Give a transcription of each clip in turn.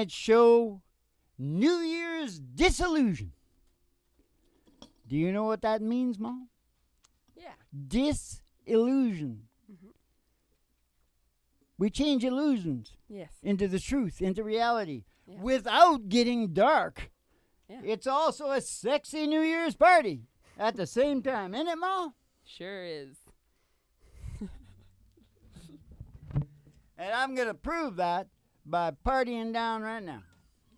show, New Year's disillusion. Do you know what that means, Mom? Yeah. Disillusion. Mm-hmm. We change illusions Yes. into the truth, into reality, Yeah. without getting dark. Yeah. It's also a sexy New Year's party at the same time, isn't it, Ma? Sure is. And I'm going to prove that by partying down right now.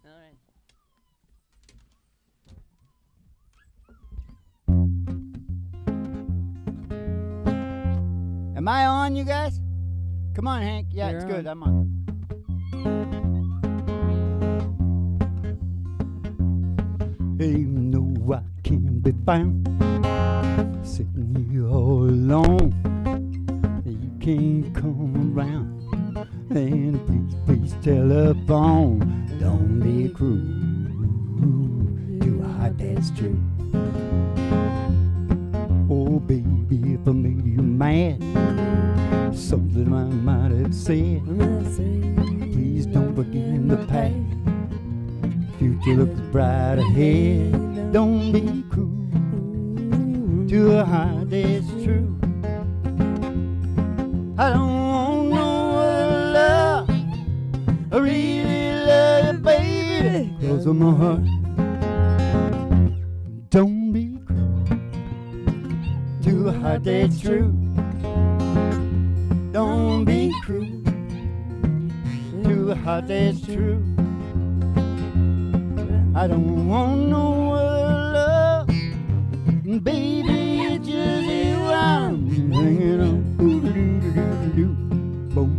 All right. Am I on, you guys? Come on, Hank. Yeah, You're it's good. on. I'm on. Hey, no, I can't be found sitting here all alone. You can't come around. And please telephone. Don't be cruel to a heart that's true. Oh, baby, if I made you mad, something I might have said, please don't forget in the past. Future looks bright ahead. Don't be cruel to a heart that's true. I don't want no other love. I really love you, baby, 'cause of my heart. Don't be cruel to a heart that's true. Don't be cruel to a heart that's true. I don't want no other love, baby, it's just you I'm hanging on. Boom.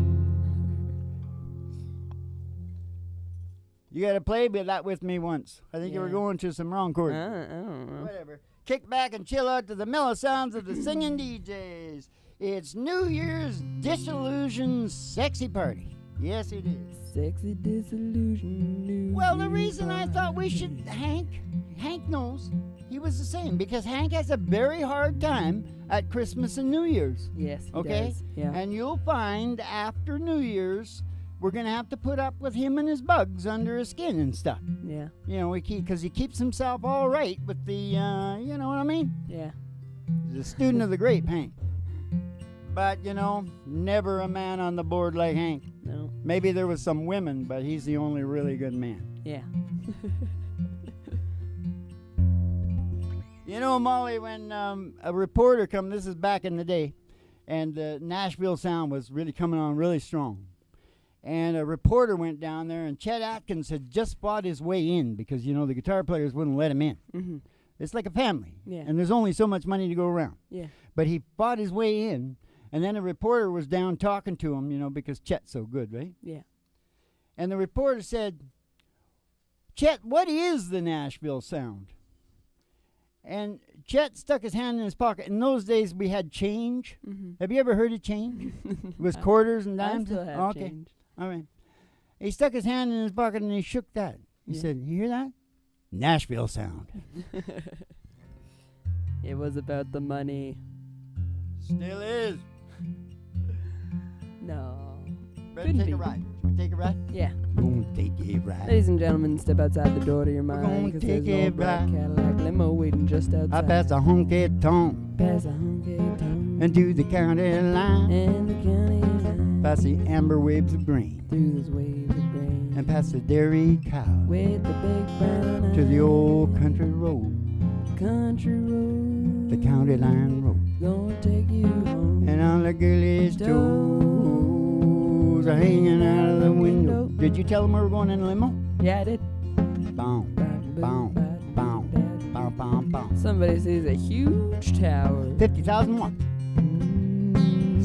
You gotta play that with me once. I think you were Yeah. going to some wrong chords. I don't know. Whatever. Kick back and chill out to the mellow sounds of the singing DJs. It's New Year's disillusion sexy party. Yes, it is. Sexy disillusion. Well, the reason I thought we should, Hank knows. He was the same because Hank has a very hard time at Christmas and New Year's. Yes, he Okay? does. Yeah. And you'll find after New Year's, we're going to have to put up with him and his bugs under his skin and stuff. Yeah. You know, because he keeps himself all right with the, you know what I mean? Yeah. He's a student of the grape, Hank. But, you know, never a man on the board like Hank. No. Maybe there was some women, but he's the only really good man. Yeah. You know, Molly, when a reporter come, this is back in the day, and the Nashville sound was really coming on really strong. And a reporter went down there, and Chet Atkins had just fought his way in because, you know, the guitar players wouldn't let him in. Mm-hmm. It's like a family. Yeah. And there's only so much money to go around. Yeah. But he fought his way in, and then a reporter was down talking to him, you know, because Chet's so good, right? Yeah. And the reporter said, Chet, what is the Nashville sound? And Chet stuck his hand in his pocket. In those days, we had change. Mm-hmm. Have you ever heard of change? It was quarters and I dimes. still have Okay. change. All right. He stuck his hand in his pocket and he shook that. He Yeah. said, you hear that? Nashville sound. It was about the money. Still is. No. Ready to Couldn't take a be. ride? Should we take a ride? Yeah. Gonna take a ride. Ladies and gentlemen, step outside the door to your gonna mind, 'cause take there's an it old black right. Cadillac limo waiting just outside. I pass a honky tonk Pass a honky tonk and to the county line. and the county line. Past the amber waves of grain Through those waves of grain. and past the dairy cow With the big brown to the eyes. old country road, Country road. the county line road. Gonna take you home. And all the girlies' toes are hanging out of the window. Did you tell them we were going in a limo? Yeah, I did. Boom, boom, boom, boom, boom, boom. Somebody sees a huge tower. 50,000 watts.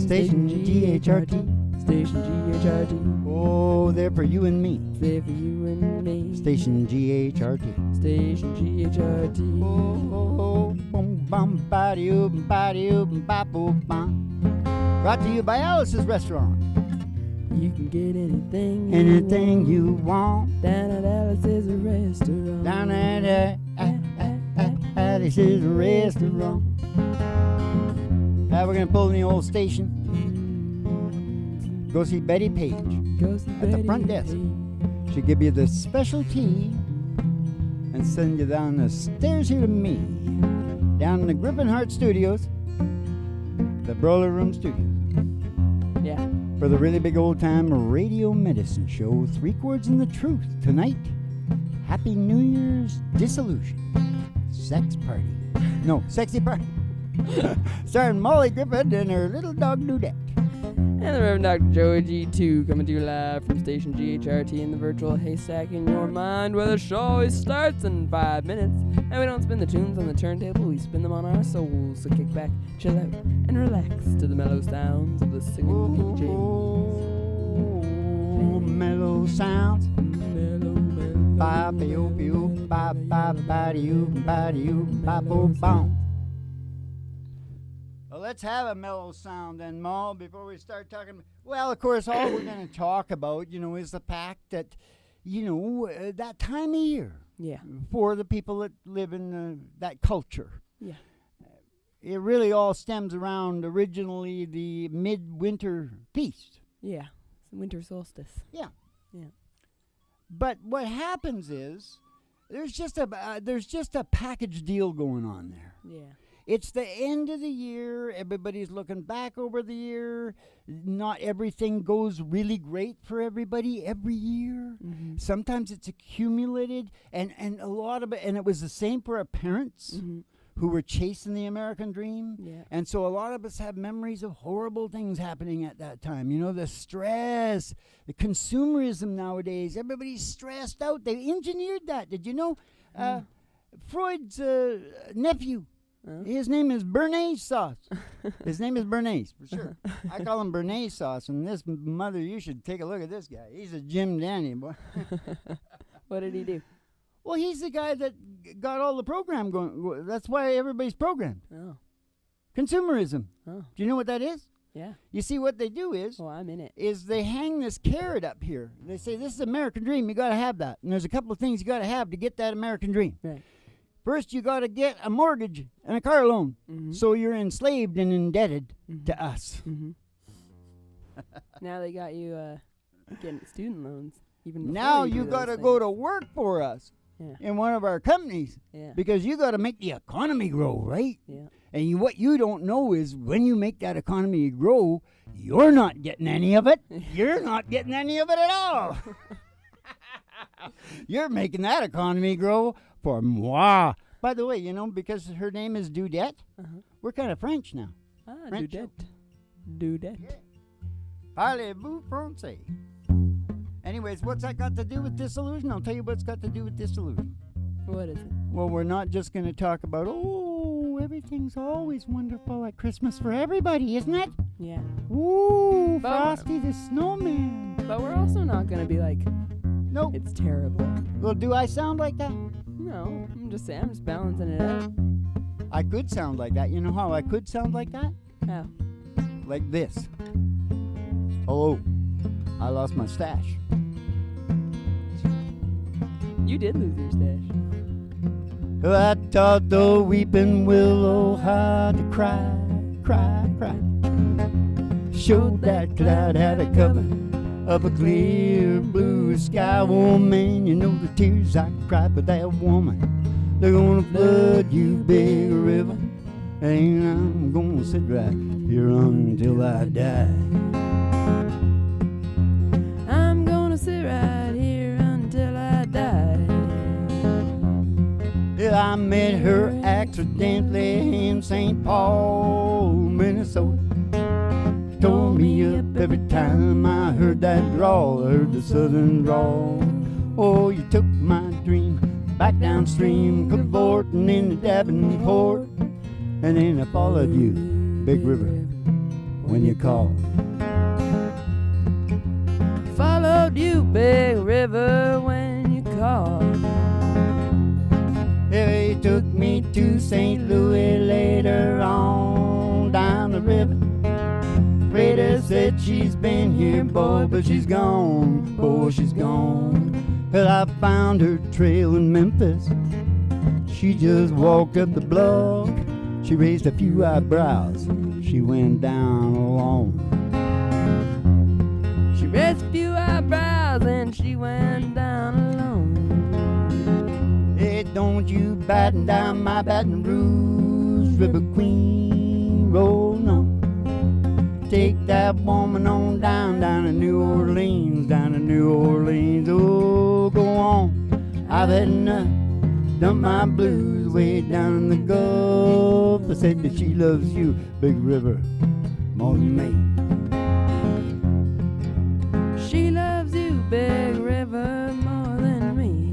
Station GHRT. Station GHRT. Oh, they're for you and me. There for you and me. Station GHRT. Station GHRT. Oh, boom, bum, body, oop, bop, boop, bum. Brought to you by Alice's Restaurant. You can get anything Anything you want. down at Alice's restaurant. Down at Alice's Restaurant. We're going to pull in the old station. Go see Betty Page Go see at the front desk. Betty. She'll give you the special tea and send you down the stairs here to me, down in the Griffin Hart Studios, the Broiler Room Studios. Yeah. For the really big old time radio medicine show, 3 Chords and the Truth. Tonight, Happy New Year's Disillusion. Sex party. No, sexy party. Starring Molly Griffin and her little dog Dudette. And the Reverend Dr. Joey G2 coming to you live from station GHRT in the virtual haystack in your mind, where the show always starts in 5 minutes. And we don't spin the tunes on the turntable, we spin them on our souls. So kick back, chill out, and relax to the mellow sounds of the singing DJs. Oh, mellow sounds. Mellow. Ba-ba-yo-ba-yo, ba-ba-ba-de-yo, ba-de-yo, ba-bo-bom. Well, let's have a mellow sound then, Mo, before we start talking. Well, of course, all we're going to talk about, is the fact that, that time of year. Yeah. For the people that live in that culture. Yeah. It really all stems around originally the midwinter feast. Yeah. It's the winter solstice. Yeah. Yeah. But what happens is there's just a package deal going on there. Yeah. It's the end of the year. Everybody's looking back over the year. Not everything goes really great for everybody every year. Mm-hmm. Sometimes it's accumulated, and a lot of it, and it was the same for our parents who were chasing the American dream. Yeah. And so a lot of us have memories of horrible things happening at that time. The stress, the consumerism nowadays. Everybody's stressed out. They engineered that. Did you know? Freud's nephew, his name is Bernays sauce. His name is Bernays, for sure. I call him Bernays sauce. And this mother, you should take a look at this guy. He's a Jim Dandy, boy. What did he do? Well, he's the guy that got all the program going. That's why everybody's programmed. Oh. Consumerism. Oh. Do you know what that is? Yeah. You see, what they do is... Oh, I'm in it. ...is they hang this carrot up here. They say, this is American dream. You got to have that. And there's a couple of things you got to have to get that American dream. Right. First, you got to get a mortgage and a car loan. Mm-hmm. So you're enslaved and indebted to us. Mm-hmm. Now they got you getting student loans. Even now you got to go to work for us in one of our companies because you got to make the economy grow, right? Yeah. And what you don't know is when you make that economy grow, you're not getting any of it. You're not getting any of it at all. You're making that economy grow for moi. By the way, because her name is Dudette, we're kind of French now. Ah, French. Dudette. Yeah. Parlez-vous français? Anyways, what's that got to do with disillusion? I'll tell you what's got to do with disillusion. What is it? Well, we're not just going to talk about, everything's always wonderful at Christmas for everybody, isn't it? Yeah. Ooh, Frosty the Snowman. But we're also not going to be like, nope. It's terrible. Well, do I sound like that? No, I'm just balancing it out. I could sound like that. You know how I could sound like that? How? Like this. Oh, I lost my stash. You did lose your stash. I taught the weeping willow how to cry, cry, cry. Showed that cloud had a cover of a clear blue sky. Oh man, you know the tears I cried for that woman. They're gonna flood you, big river, and I'm gonna sit right here until I die. I'm gonna sit right here until I die. Yeah, I met her accidentally in St. Paul, Minnesota. Tore me up every time I heard that drawl, I heard the southern drawl. Oh, you took my dream back downstream, cavorting in the Davenport, and then I followed you, big river, when you called. Followed you, big river, when you called. Yeah, he took me to St. Louis later on down the river. Rita said she's been here, boy, but she's gone, boy, she's gone. Well, I found her trail in Memphis. She just walked up the block. She raised a few eyebrows. She went down alone. She raised a few eyebrows and she went down alone. Hey, don't you batten down my Baton Rouge River Queen, roll no. Take that woman on down to New Orleans, Oh, go on, I've had enough, dumped my blues way down in the Gulf. I said that she loves you, Big River, more than me. She loves you, Big River, more than me.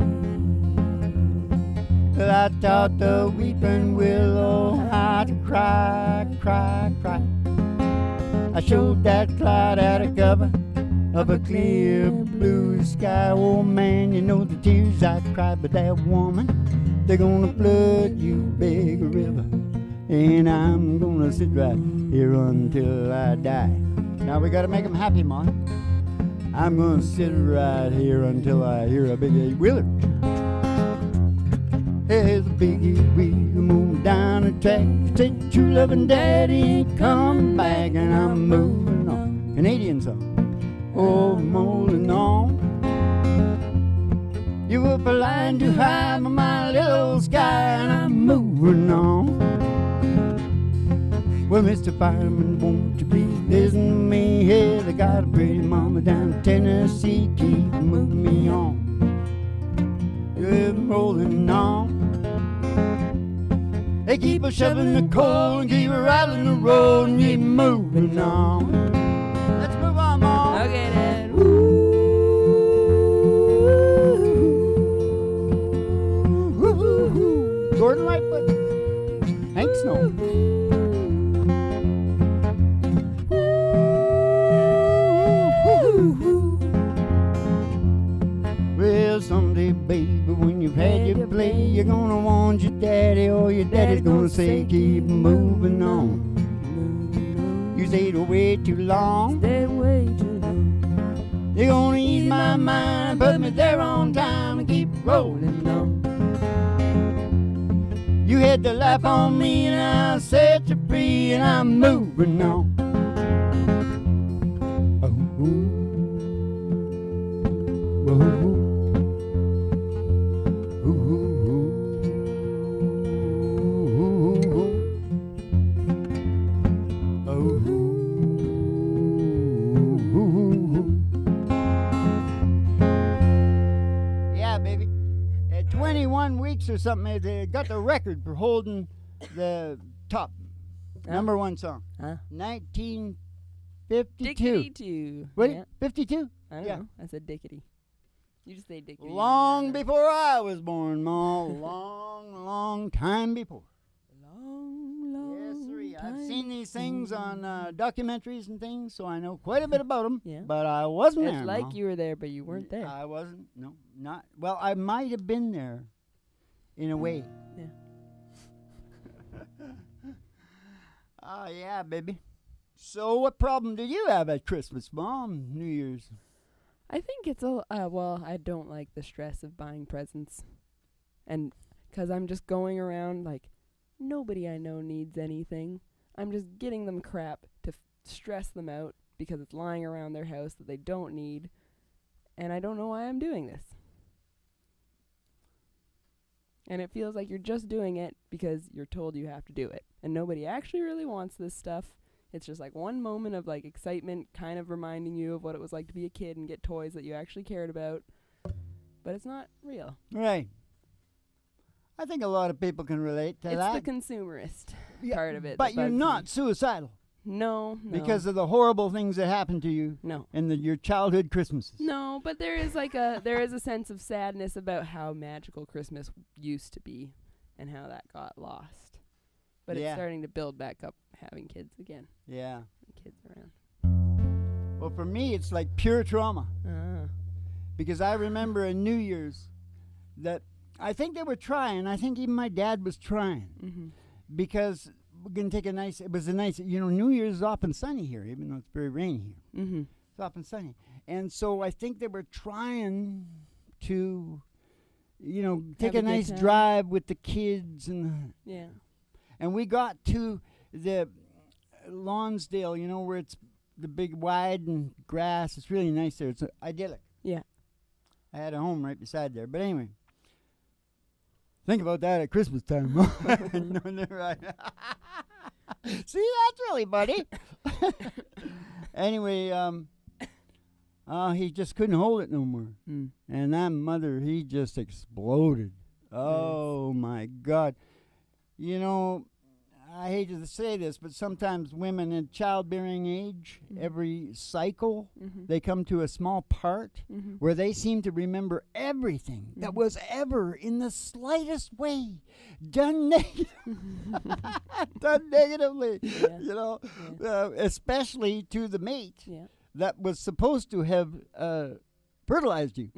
Well, I taught the weeping willow how to cry, cry, cry. I showed that cloud out of cover of a clear blue sky. Oh man, you know the tears I cried, but that woman, they're gonna flood you, Big River, and I'm gonna sit right here until I die. Now we gotta make them happy, Ma. I'm gonna sit right here until I hear a big A Wheeler. There's a biggie wheel moving down the track. Say true loving daddy ain't coming back, and I'm moving on. Canadian song. Oh, moving on. You were flying too high for my little sky, and I'm moving on. Well, Mr. Fireman, won't you please listen to me? Hey, I got a pretty mama down in Tennessee. Keep moving me on. You're rolling on. They keep a shoveling the coal and keep a rattling the road and keep moving on. Let's move on, Mom. Okay, Dad. Gordon Lightfoot, Hank Snow. Well, someday, baby, when you've had your play, you're gonna want your daddy, or your daddy's gonna say, keep moving on. You stayed away too long. Stayed way too long. You're gonna ease my mind, put me there on time, and keep rolling on. You had to laugh on me, and I'll set you free, and I'm moving on. Oh, oh, oh. Yeah, baby. At 21 weeks or something, they got the record for holding the top number one song. Huh? 1952. Dickety-two. What? Yeah. 52? I don't Yeah. know. I said dickety. You just say dickety. Long before I was born, Ma. Long time before. Long Yes, sir. time I've seen these things before. on documentaries and things, so I know quite a bit about them. Yeah. But I wasn't It's there. like Ma. you were there, but you weren't there. I wasn't. No, not. Well, I might have been there, in a way. Yeah. Oh yeah, baby. So, what problem did you have at Christmas, Mom? New Year's? I think it's a well, I don't like the stress of buying presents, and 'cause I'm just going around like nobody I know needs anything. I'm just getting them crap to stress them out because it's lying around their house that they don't need, and I don't know why I'm doing this. And it feels like you're just doing it because you're told you have to do it, and nobody actually really wants this stuff. It's just like one moment of like excitement, kind of reminding you of what it was like to be a kid and get toys that you actually cared about. But it's not real. Right. I think a lot of people can relate to that. It's the consumerist Yeah, part of it. But that you're bugs not me. suicidal No. because of the horrible things that happened to you No. in your childhood Christmases. No, but there is a sense of sadness about how magical Christmas used to be and how that got lost. But Yeah. it's starting to build back up having kids again. Yeah. Kids around. Well, for me, it's like pure trauma. Ah. Because I remember in New Year's that I think they were trying. I think even my dad was trying. Mm-hmm. Because we're going to take it was a nice, New Year's is often sunny here, even though it's very rainy here. Mm-hmm. It's often sunny. And so I think they were trying to, take Have a a good nice time. drive with the kids. Yeah. And we got to the Lonsdale, where it's the big wide and grass. It's really nice there. It's idyllic. Yeah. I had a home right beside there. But anyway, think about that at Christmas time. No, never mind. See, that's really funny. Anyway, he just couldn't hold it no more. And that mother, he just exploded. Oh, my God. You know, I hate to say this, but sometimes women in childbearing age, every cycle, they come to a small part where they seem to remember everything that was ever in the slightest way done done negatively, you know, especially to the mate that was supposed to have fertilized you.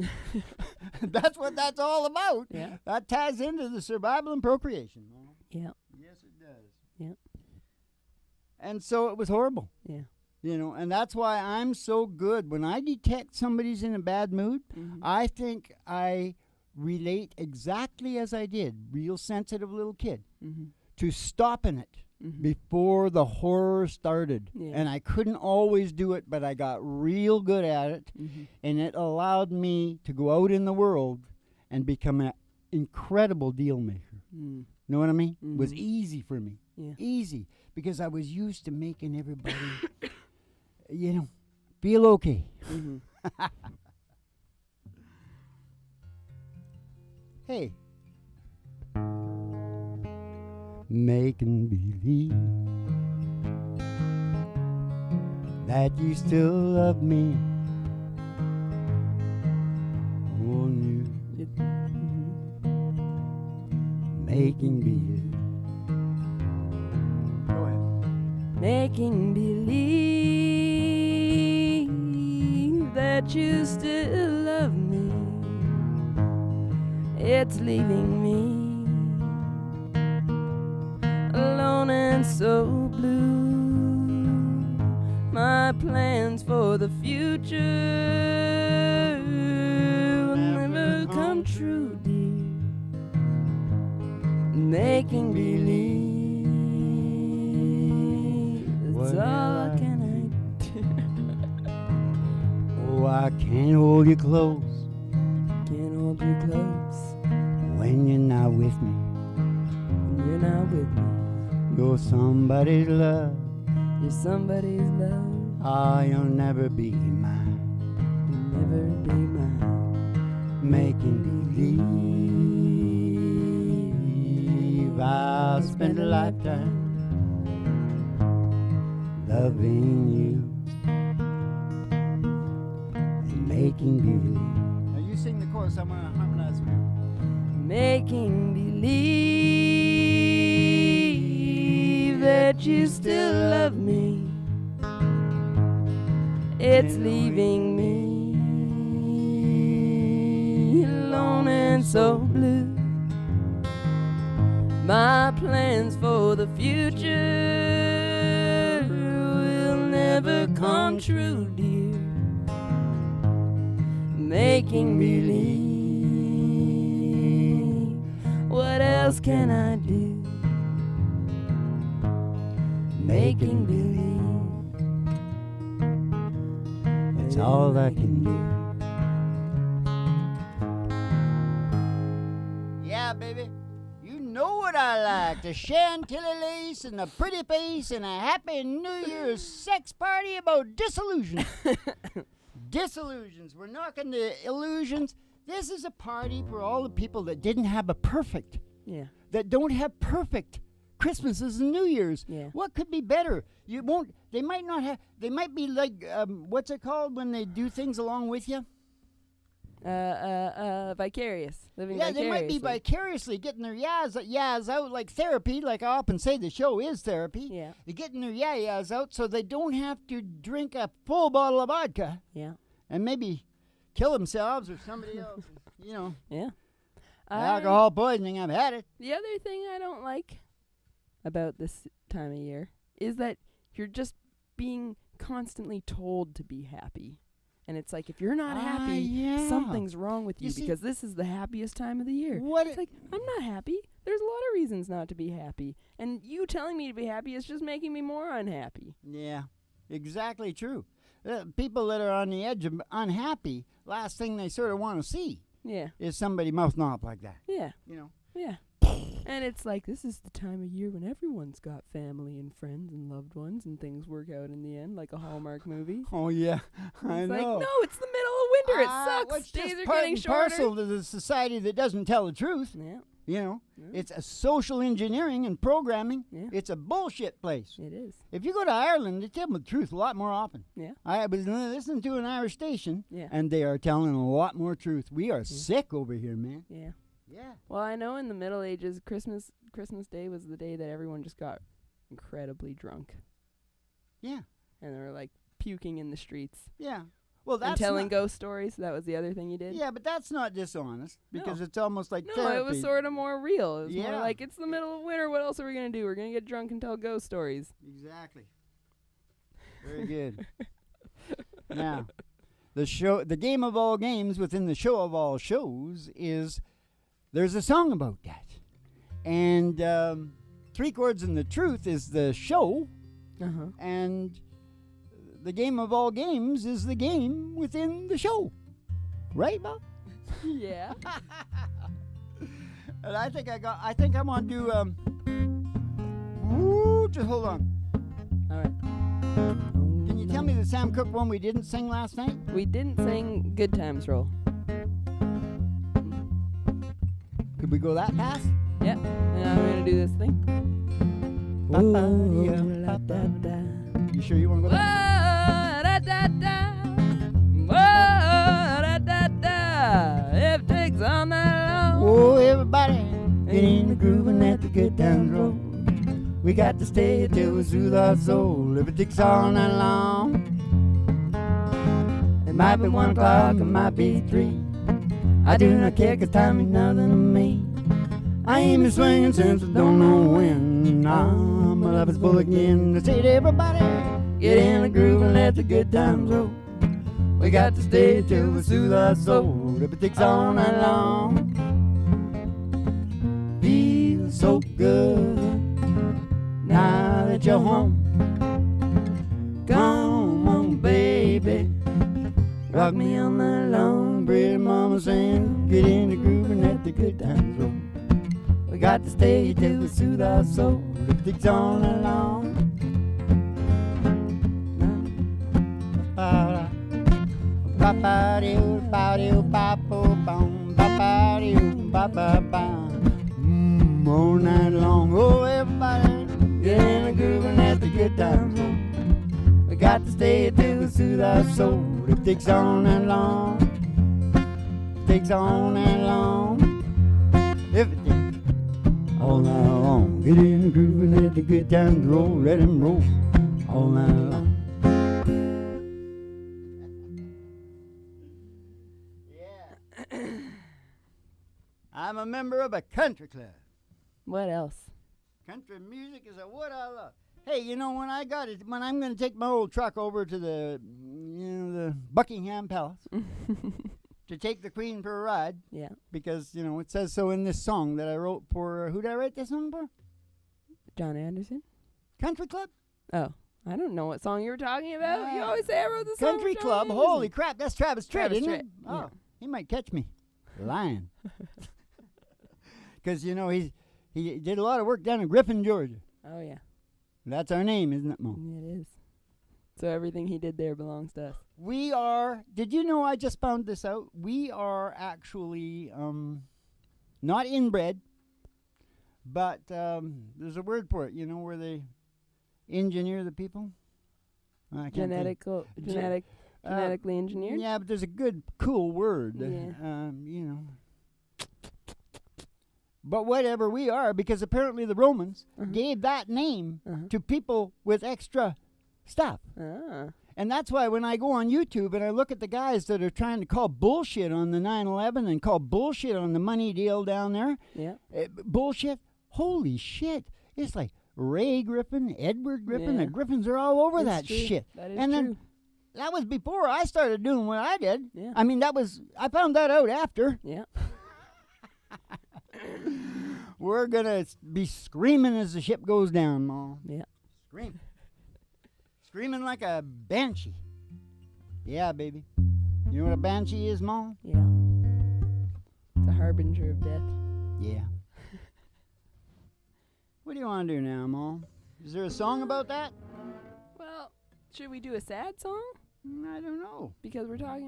That's what that's all about. Yeah. That ties into the survival and procreation. Yeah. Yes, it does. Yeah. And so it was horrible. Yeah. You know, and that's why I'm so good. When I detect somebody's in a bad mood, I think I relate exactly as I did, real sensitive little kid, to stopping it before the horror started. Yeah. And I couldn't always do it, but I got real good at it. And it allowed me to go out in the world and become an incredible deal maker. Know what I mean? It was easy for me. Yeah. Easy. Because I was used to making everybody, you know, feel okay. Hey. Making believe that you still love me. Oh, you. Making believe. Go ahead. Making believe that you still love me. It's leaving me alone and so blue. My plans for the future will never come true, dear. Making believe that's all can I do. Oh, I can't hold you close. Can't hold you close when you're not with me. When you're not with me. You're somebody's love. You're somebody's love. Oh, you'll never be mine. You'll never be mine. Making believe I'll spend a lifetime loving you and making believe. Now you sing the chorus, I'm going to harmonize with you. Making believe that you still love me. It's leaving me alone and so blue. My plans for the future will never come true, dear. Making believe. What else can I do? Making believe. That's all I can do. Yeah, baby. You know what I like. The chantilly lace and the pretty face and a happy New Year's sex party about disillusions. Disillusions. We're knocking the illusions. This is a party for all the people that didn't have a perfect. Yeah. That don't have perfect Christmases and New Year's. Yeah. What could be better? You won't. They might not have. They might be like what's it called when they do things along with you? Vicarious. Living yeah, vicariously. they might be vicariously getting their yas out like therapy. Like I often say, the show is therapy. Yeah. They're getting their yas out so they don't have to drink a full bottle of vodka. Yeah. And maybe kill themselves or somebody else. You know. Yeah. Alcohol poisoning. I've had it. The other thing I don't like about this time of year is that you're just being constantly told to be happy. And it's like, if you're not happy, something's wrong with you because this is the happiest time of the year. It's like, I'm not happy. There's a lot of reasons not to be happy. And you telling me to be happy is just making me more unhappy. Yeah, exactly true. people that are on the edge of unhappy, last thing they sort of want to see Yeah. is somebody mouthing off like that. Yeah. You know? Yeah. And it's like, this is the time of year when everyone's got family and friends and loved ones and things work out in the end, like a Hallmark movie. Oh, yeah. I It's know. like, no, it's the middle of winter. It sucks. Well, it's Days just are part getting and shorter. parcel to the society that doesn't tell the truth. Yeah. You know? Yeah. It's a social engineering and programming. Yeah. It's a bullshit place. It is. If you go to Ireland, they tell them the truth a lot more often. Yeah. I was listening to an Irish station, Yeah. and they are telling a lot more truth. We are sick over here, man. Yeah. Yeah. Well, I know in the Middle Ages, Christmas Day was the day that everyone just got incredibly drunk. Yeah. And they were like puking in the streets. Yeah. Well, that's and telling not, ghost stories. That was the other thing you did. Yeah, but that's not dishonest because No. it's almost like No, therapy. it was sort of more real. It was more Yeah. like, it's the middle of winter. What else are we going to do? We're going to get drunk and tell ghost stories. Exactly. Very good. Now, the game of all games within the show of all shows is there's a song about that. And Three Chords and the Truth is the show, Uh-huh. and the game of all games is the game within the show. Right, Bob? Yeah. And I think I want to do just hold on. All right. Can you tell me the Sam Cooke one we didn't sing last night? We didn't sing Good Times Roll. Could we go that fast? Yep. And I'm going to do this thing. You sure you want to go that? If it takes all night long. Oh, everybody, get in the groove and let the good times roll. We got to stay till we soothe our soul. If it takes all night long, it might be 1 o'clock, it might be 3. I do not care 'cause time is nothing to me. I ain't been swinging since I don't know when. My life is full again. I said, everybody, get in the groove and let the good times roll. We got to stay till we soothe our soul. If it takes all night long, feels so good now that you're home. Come on, baby, rock me all night long. Pretty mama saying, get in the groove and let the good times roll. We got to stay till we soothe our soul. If it takes all night long. All night long, oh everybody, get in the groove and let the good times roll. We got to stay till we soothe our soul. It takes all night long, it takes all night long. If it takes all night long, get in the groove and let the good times roll. Let 'em roll all night long. I'm a member of a country club. What else? Country music is what I love. Hey, you know, when I'm going to take my old truck over to the Buckingham Palace to take the Queen for a ride, Yeah. because, it says so in this song that I wrote for, who did I write this song for? John Anderson? Country Club? Oh. I don't know what song you were talking about. You always say I wrote the song. Country for John Club, Anderson. holy crap, that's Travis Tritt, Travis isn't Tritt, it? yeah. Oh, he might catch me lying. Because, he did a lot of work down in Griffin, Georgia. Oh, yeah. That's our name, isn't it, Mo? It is. So everything he did there belongs to us. We are, did you know I just found this out? We are actually not inbred, but there's a word for it, where they engineer the people. I can't think. Genetically engineered? Yeah, but there's a good, cool word. Yeah. But whatever we are, because apparently the Romans gave that name to people with extra stuff. Ah. And that's why when I go on YouTube and I look at the guys that are trying to call bullshit on the 9/11 and call bullshit on the money deal down there, Yeah. Bullshit, holy shit. It's like Ray Griffin, Edward Griffin, Yeah. the Griffins are all over That's that true. shit. That is and true. then that was before I started doing what I did. Yeah. I mean, I found that out after. Yeah. We're going to be screaming as the ship goes down, Ma. Yeah. Screaming. Screaming like a banshee. Yeah, baby. You know what a banshee is, Ma? Yeah. It's a harbinger of death. Yeah. What do you want to do now, Ma? Is there a song about that? Well, should we do a sad song? I don't know. Because we're trying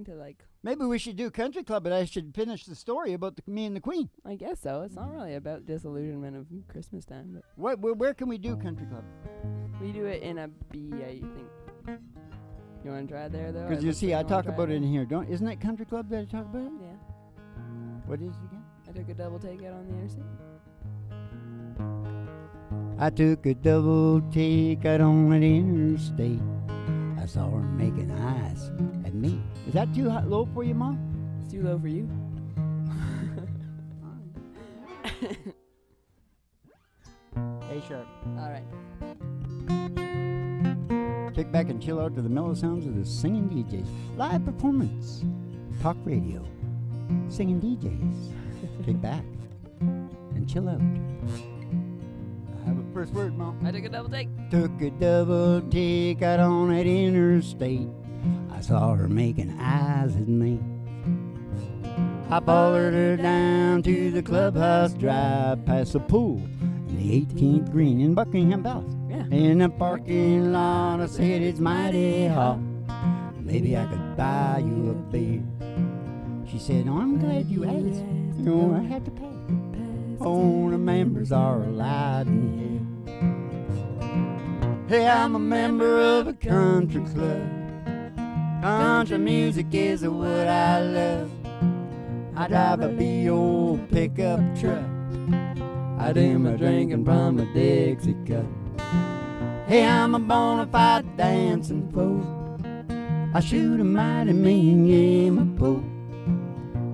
to like. Maybe we should do Country Club, but I should finish the story about me and the Queen. I guess so. It's not really about disillusionment of Christmas time, but Where can we do Country Club? we do it in a B, I think. You want to try it there, though? Because you see, I talk about it in here. Isn't it Country Club that I talk about it? Yeah. What is it again? I took a double take out on the interstate. I took a double take out on an interstate. I saw her making eyes at me. Is that too low for you, Mom? It's too low for you. A sharp. All right. Kick back and chill out to the mellow sounds of the singing DJs. Live performance. Talk radio. Singing DJs. Kick back and chill out. I have a first word, Mom. I took a double take. Took a double take out on that interstate. I saw her making eyes at me. I followed her down to the clubhouse drive, past the pool and the 18th green in Buckingham Palace. Yeah. In the parking lot, I said it's mighty hot. Maybe I could buy you a beer. She said, oh, I'm glad you asked. You know, I have to pay. Only members are allowed in here. Hey, I'm a member of a country club. Country music is what I love. I drive a big old pickup truck. I do my drinking from a Dixie cup. Hey, I'm a bona fide dancing fool. I shoot a mighty mean game of pool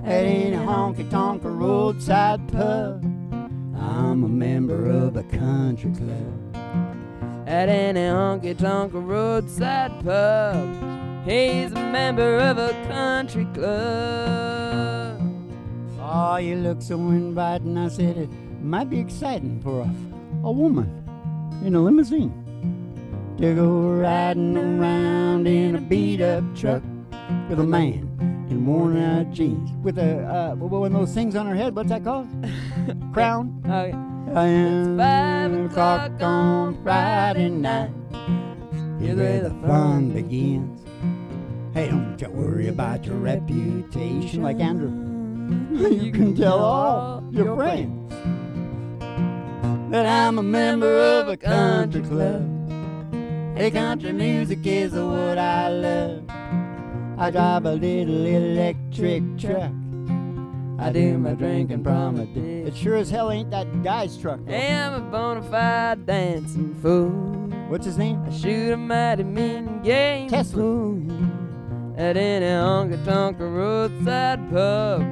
at any honky tonk or roadside pub. I'm a member of a country club. At any honky tonk or roadside pub, he's a member of a country club. Oh, you look so inviting. I said it might be exciting for a woman in a limousine to go riding around in a beat-up truck with a man in worn-out jeans with one of those things on her head. What's that called? Crown. Oh, yeah. And 5 o'clock on Friday night. Here's where the fun begins. Hey, don't you worry about your reputation like Andrew. You can tell all your friends that I'm a member of a country club. Hey, country music is what I love. I drive a little electric truck. I do my drinking from a dick. It sure as hell ain't that guy's truck, though. Hey, I'm a bona fide dancing fool. What's his name? I shoot a mighty mean game Tesla. pool at any honky tonk or roadside pub.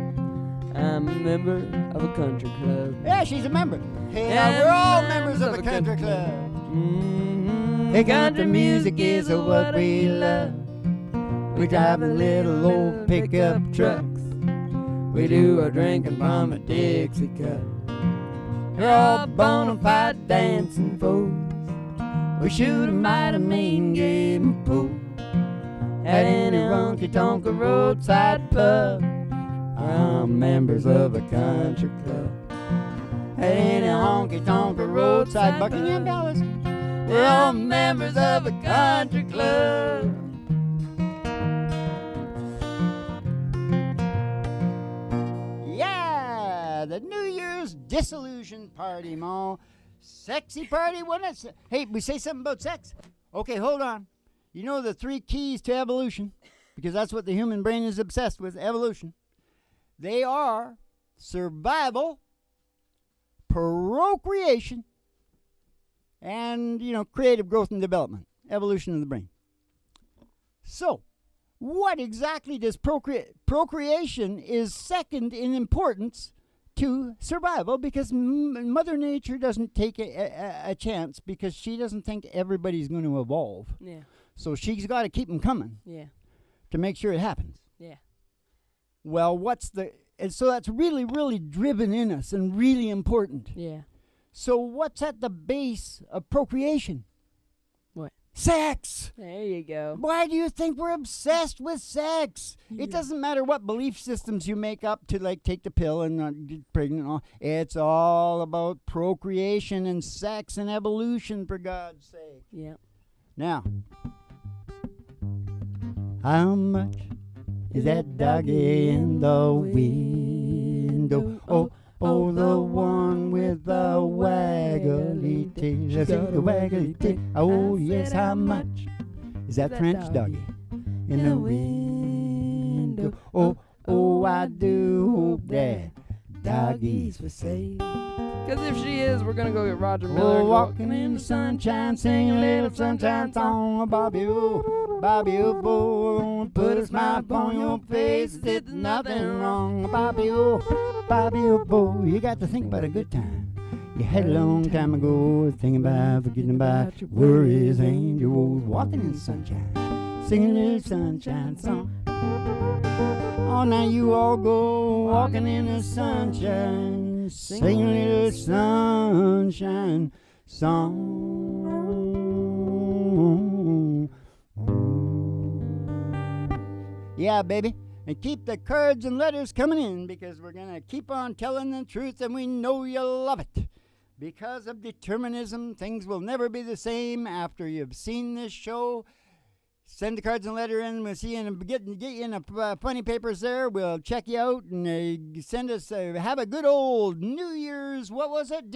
I'm a member of a country club. Yeah, she's a member. Hey, Yeah, we're all members of a country club. Mm-hmm. Hey, country music is what we love. We drive a little old pickup trucks. We do our drinking from a Dixie cup. We're all bona fide dancing fools. We shoot a mighty mean game of pool at any honky tonk or roadside pub. I'm members of a country club. At any honky tonk or roadside Buckingham Palace. We're all members of a country club. Yeah, the New Year's disillusion party, Ma. Sexy party, wasn't it? Hey, we say something about sex. Okay, hold on. You know the 3 keys to evolution, because that's what the human brain is obsessed with, evolution. They are survival, procreation, and, creative growth and development, evolution of the brain. So, what exactly does procreation is second in importance to survival, because Mother Nature doesn't take a chance, because she doesn't think everybody's going to evolve. Yeah. So she's got to keep them coming. Yeah. To make sure it happens. Yeah. Well, and so that's really, really driven in us and really important. Yeah. So what's at the base of procreation? What? Sex! There you go. Why do you think we're obsessed with sex? Yeah. It doesn't matter what belief systems you make up to, like, take the pill and get pregnant and all. It's all about procreation and sex and evolution, for God's sake. Yeah. Now, how much is that doggy in the window? Oh, the one with the waggly tail. I see the waggly tail. Oh, yes, how much is that French doggy in the window? Oh, I do hope that doggy's for sale. Because if she is, we're going to go get Roger Miller. Oh, and go, walking in the sunshine, singing a little sunshine song. Bobby, oh, boy, put a smile upon your face. There's nothing wrong. Bobby, oh, boy, you got to think about a good time you had a long time ago, thinking about forgetting about your worries and your woes. Walking in the sunshine, singing a little sunshine song. Oh, now you all go walking in the sunshine, singing a little sunshine song. Yeah, baby. And keep the cards and letters coming in, because we're going to keep on telling the truth, and we know you love it. Because of determinism, things will never be the same after you've seen this show. Send the cards and letter in. We'll see you and get you in the funny papers there. We'll check you out and send us. Have a good old New Year's. What was it?